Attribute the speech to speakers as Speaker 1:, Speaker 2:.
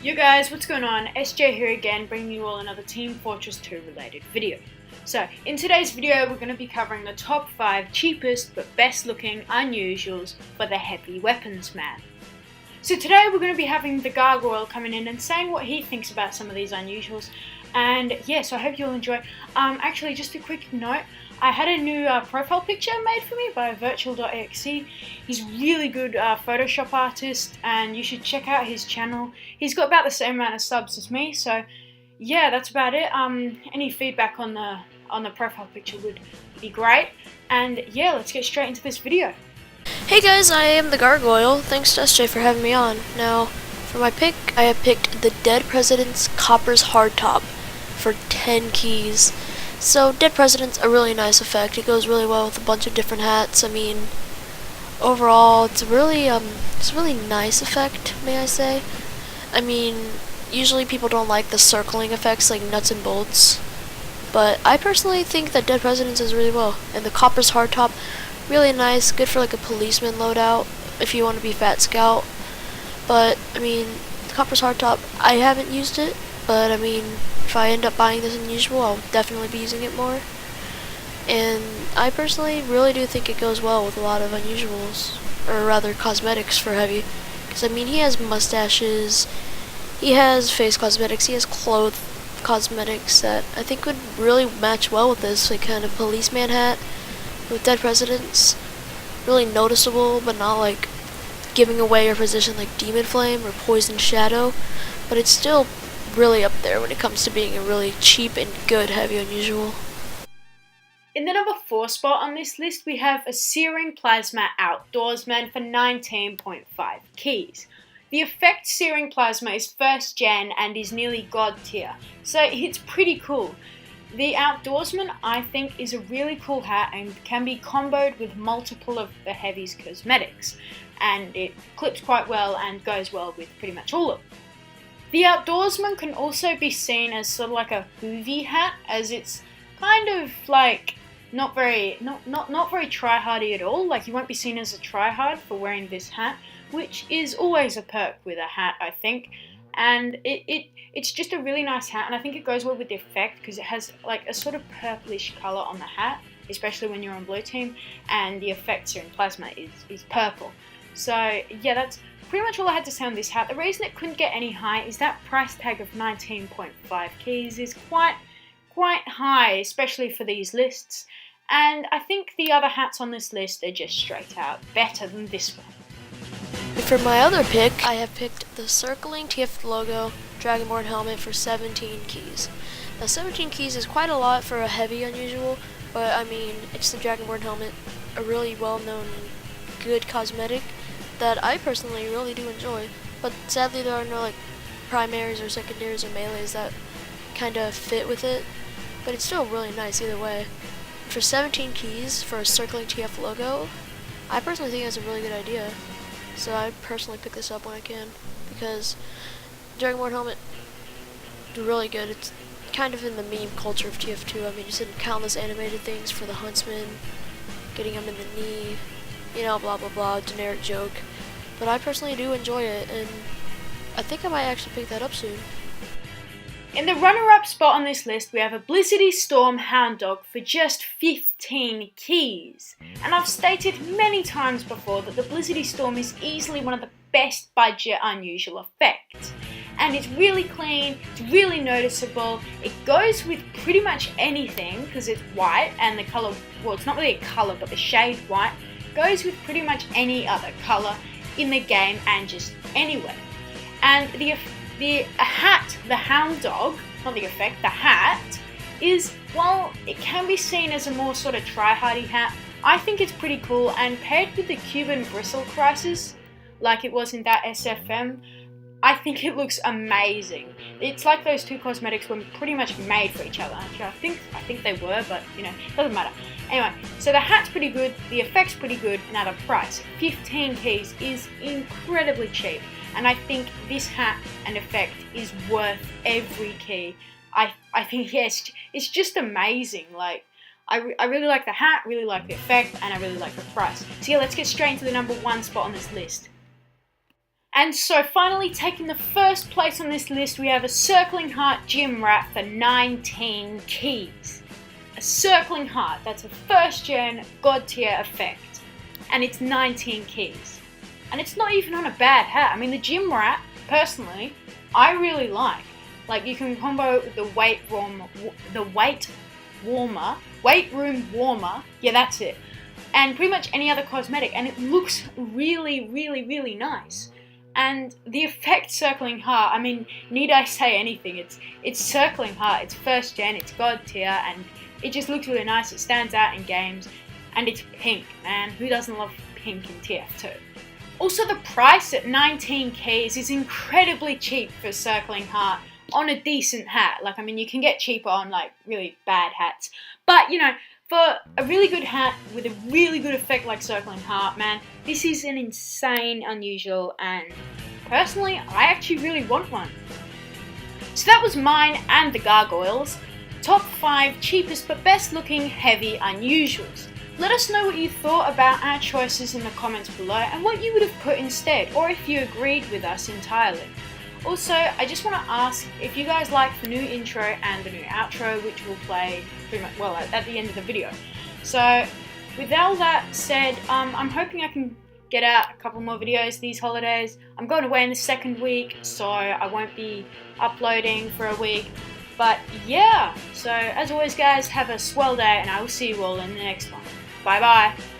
Speaker 1: Yo guys, what's going on? SJ here again, bringing you all another Team Fortress 2 related video. So, in today's video, we're going to be covering the top 5 cheapest but best looking unusuals for the heavy weapons man. So today we're going to be having the Gargoyle coming in and saying what he thinks about some of these unusuals. And yeah, so I hope you'll enjoy. Actually, just a quick note, I had a new profile picture made for me by virtual.exe. He's a really good Photoshop artist, and you should check out his channel. He's got about the same amount of subs as me, so yeah, that's about it. Any feedback on the profile picture would be great. And yeah, let's get straight into this video.
Speaker 2: Hey guys, I am the Gargoyle. Thanks to SJ for having me on. Now, for my pick, I have picked the Dead President's Copper's Hardtop for 10 keys. So, Dead President's a really nice effect. It goes really well with a bunch of different hats. I mean, overall, it's a really nice effect, may I say. I mean, usually people don't like the circling effects like nuts and bolts, but I personally think that Dead President's is really well. And the Copper's Hardtop, really nice, good for like a policeman loadout if you want to be Fat Scout. But I mean, the Copper's Hardtop, I haven't used it, but I mean, if I end up buying this unusual, I'll definitely be using it more. And I personally really do think it goes well with a lot of unusuals, or rather cosmetics for heavy. Because I mean, he has mustaches, he has face cosmetics, he has clothes cosmetics that I think would really match well with this like kind of policeman hat. With Dead Presidents, really noticeable, but not like giving away your position like Demon Flame or Poison Shadow, but it's still really up there when it comes to being a really cheap and good heavy unusual.
Speaker 1: In the number 4 spot on this list, we have a Searing Plasma Outdoorsman for 19.5 keys. The effect Searing Plasma is 1st gen and is nearly god tier, so it's pretty cool. The Outdoorsman, I think, is a really cool hat and can be comboed with multiple of the heavy's cosmetics, and it clips quite well and goes well with pretty much all of them. The Outdoorsman can also be seen as sort of like a hoovy hat, as it's kind of like not very tryhardy at all. Like, you won't be seen as a tryhard for wearing this hat, which is always a perk with a hat, I think. And it's just a really nice hat, and I think it goes well with the effect because it has like a sort of purplish colour on the hat, especially when you're on blue team, and the effect Searing Plasma is purple. So yeah, that's pretty much all I had to say on this hat. The reason it couldn't get any higher is that price tag of 19.5 keys is quite high, especially for these lists, and I think the other hats on this list are just straight out better than this one.
Speaker 2: For my other pick, I have picked the Circling TF logo Dragonborn helmet for 17 keys. Now 17 keys is quite a lot for a heavy unusual, but I mean, it's the Dragonborn helmet, a really well-known good cosmetic that I personally really do enjoy, but sadly there are no like primaries or secondaries or melees that kind of fit with it, but it's still really nice either way. For 17 keys for a Circling TF logo, I personally think that's a really good idea. So I personally pick this up when I can, because Dragonborn helmet is really good. It's kind of in the meme culture of TF2. I mean, you see countless animated things for the Huntsman, getting him in the knee, you know, blah blah blah, generic joke. But I personally do enjoy it, and I think I might actually pick that up soon.
Speaker 1: In the runner-up spot on this list, we have a Blizzardy Storm Hound Dog for just 15 keys. And I've stated many times before that the Blizzardy Storm is easily one of the best budget unusual effects. And it's really clean, it's really noticeable, it goes with pretty much anything because it's white and the colour, well, it's not really a colour but the shade white, goes with pretty much any other colour in the game and just anywhere. And the hat, the Hound Dog, not the effect, the hat, is, well, it can be seen as a more sort of tryhardy hat. I think it's pretty cool, and paired with the Cuban Bristle Crisis, like it was in that SFM, I think it looks amazing. It's like those two cosmetics were pretty much made for each other. Actually, I think they were, but you know, doesn't matter. Anyway, so the hat's pretty good, the effect's pretty good, and at a price, 15 keys is incredibly cheap. And I think this hat and effect is worth every key. I think, yes, it's just amazing. Like, I really like the hat, really like the effect, and I really like the price. So yeah, let's get straight into the number 1 spot on this list. And so finally taking the first place on this list, we have a Circling Heart Gym Rat for 19 keys. A Circling Heart, that's a first gen God tier effect. And it's 19 keys. And it's not even on a bad hat. I mean, the Gym Rat, personally, I really like. Like, you can combo with the weight room warmer. Yeah, that's it. And pretty much any other cosmetic. And it looks really, really, really nice. And the effect Circling Heart, I mean, need I say anything? It's Circling Heart, it's first gen, it's God tier, and it just looks really nice. It stands out in games, and it's pink, man. Who doesn't love pink in TF2? Also, the price at 19 keys is incredibly cheap for Circling Heart on a decent hat. Like, I mean, you can get cheaper on, like, really bad hats. But, you know, for a really good hat with a really good effect like Circling Heart, man, this is an insane, unusual, and personally, I actually really want one. So that was mine and the Gargoyles. Top 5 cheapest but best looking heavy unusuals. Let us know what you thought about our choices in the comments below and what you would have put instead, or if you agreed with us entirely. Also, I just want to ask if you guys like the new intro and the new outro, which will play pretty much, well, at the end of the video. So, with all that said, I'm hoping I can get out a couple more videos these holidays. I'm going away in the second week, so I won't be uploading for a week. But yeah, so as always guys, have a swell day and I will see you all in the next one. Bye bye.